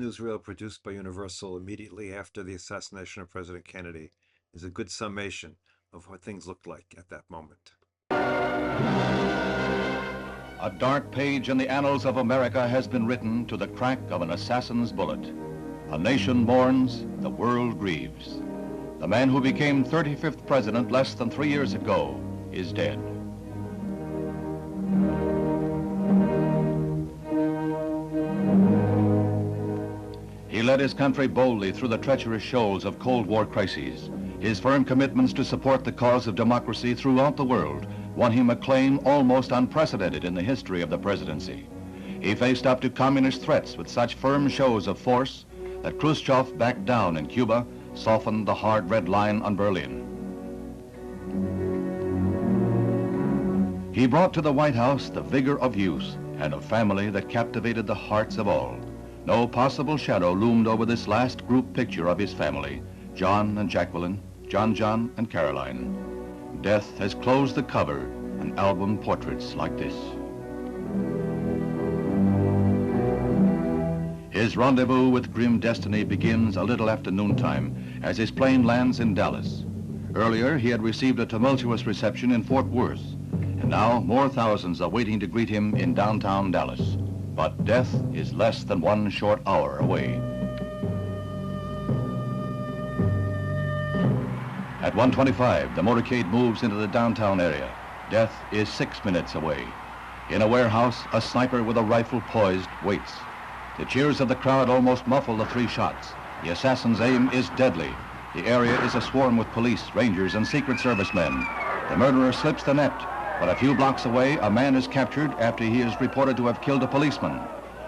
Newsreel produced by Universal immediately after the assassination of President Kennedy is a good summation of what things looked like at that moment. A dark page in the annals of America has been written to the crack of an assassin's bullet. A nation mourns, the world grieves. The man who became 35th president less than 3 years ago is dead. He led his country boldly through the treacherous shoals of Cold War crises. His firm commitments to support the cause of democracy throughout the world won him acclaim almost unprecedented in the history of the presidency. He faced up to communist threats with such firm shows of force that Khrushchev backed down in Cuba, softened the hard red line on Berlin. He brought to the White House the vigor of youth and a family that captivated the hearts of all. No possible shadow loomed over this last group picture of his family, John and Jacqueline, John and Caroline. Death has closed the cover and album portraits like this. His rendezvous with grim destiny begins a little after noontime as his plane lands in Dallas. Earlier, he had received a tumultuous reception in Fort Worth, and now more thousands are waiting to greet him in downtown Dallas. But death is less than 1 short hour away. At 1:25, the motorcade moves into the downtown area. Death is 6 minutes away. In a warehouse, a sniper with a rifle poised waits. The cheers of the crowd almost muffle the 3 shots. The assassin's aim is deadly. The area is aswarm with police, rangers, and Secret Service men. The murderer slips the net, but a few blocks away, a man is captured after he is reported to have killed a policeman.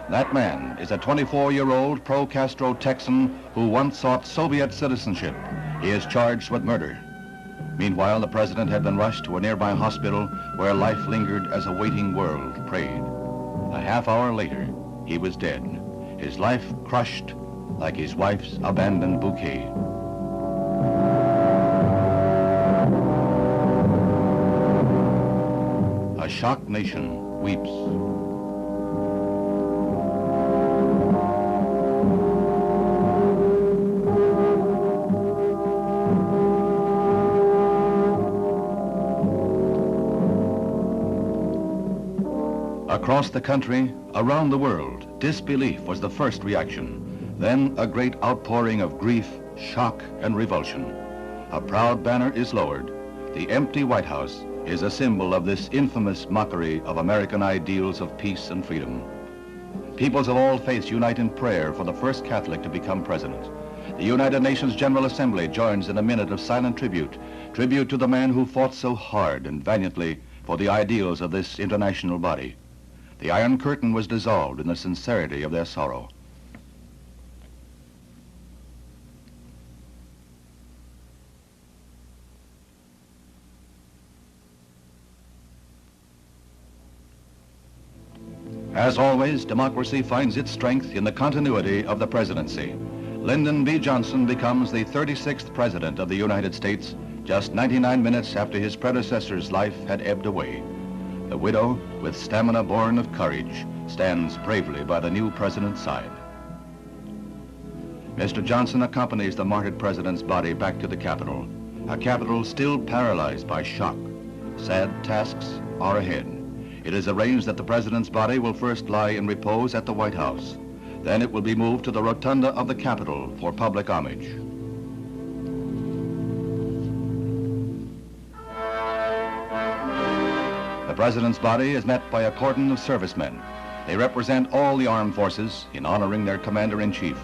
That man is a 24-year-old pro-Castro Texan who once sought Soviet citizenship. He is charged with murder. Meanwhile, the president had been rushed to a nearby hospital where life lingered as a waiting world prayed. A half hour later, he was dead, his life crushed like his wife's abandoned bouquet. A shocked nation weeps. Across the country, around the world, disbelief was the first reaction. Then a great outpouring of grief, shock, and revulsion. A proud banner is lowered. The empty White House is a symbol of this infamous mockery of American ideals of peace and freedom. Peoples of all faiths unite in prayer for the first Catholic to become president. The United Nations General Assembly joins in a minute of silent tribute to the man who fought so hard and valiantly for the ideals of this international body. The Iron Curtain was dissolved in the sincerity of their sorrow. As always, democracy finds its strength in the continuity of the presidency. Lyndon B. Johnson becomes the 36th president of the United States, just 99 minutes after his predecessor's life had ebbed away. The widow, with stamina born of courage, stands bravely by the new president's side. Mr. Johnson accompanies the martyred president's body back to the Capitol, a Capitol still paralyzed by shock. Sad tasks are ahead. It is arranged that the president's body will first lie in repose at the White House. Then it will be moved to the rotunda of the Capitol for public homage. The president's body is met by a cordon of servicemen. They represent all the armed forces in honoring their commander-in-chief.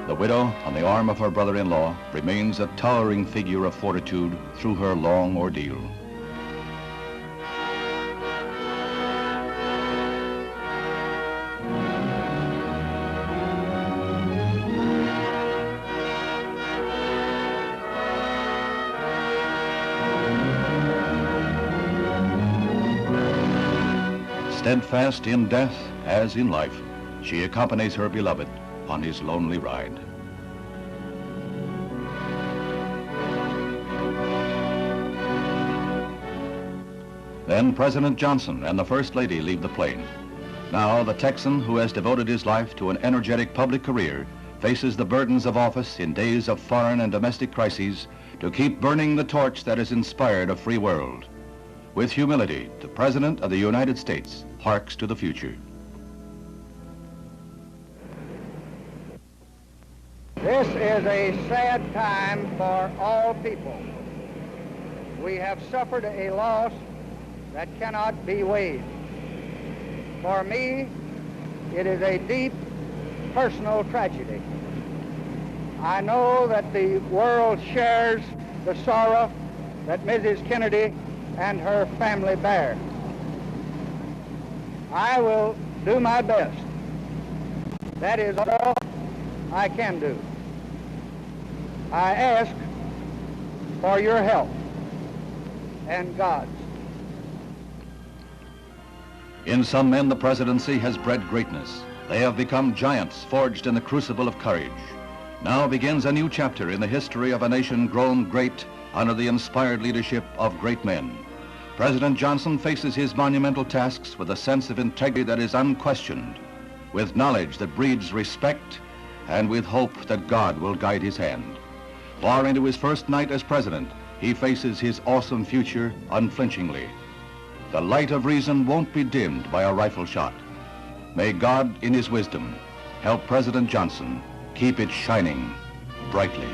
The widow, on the arm of her brother-in-law, remains a towering figure of fortitude through her long ordeal. Steadfast in death as in life, she accompanies her beloved on his lonely ride. Then President Johnson and the First Lady leave the plane. Now the Texan, who has devoted his life to an energetic public career, faces the burdens of office in days of foreign and domestic crises to keep burning the torch that has inspired a free world. With humility, the President of the United States harks to the future. This is a sad time for all people. We have suffered a loss that cannot be weighed. For me, it is a deep personal tragedy. I know that the world shares the sorrow that Mrs. Kennedy and her family bear. I will do my best. That is all I can do. I ask for your help and God's. In some men, the presidency has bred greatness. They have become giants forged in the crucible of courage. Now begins a new chapter in the history of a nation grown great under the inspired leadership of great men. President Johnson faces his monumental tasks with a sense of integrity that is unquestioned, with knowledge that breeds respect, and with hope that God will guide his hand. Far into his first night as president, he faces his awesome future unflinchingly. The light of reason won't be dimmed by a rifle shot. May God, in his wisdom, help President Johnson keep it shining brightly.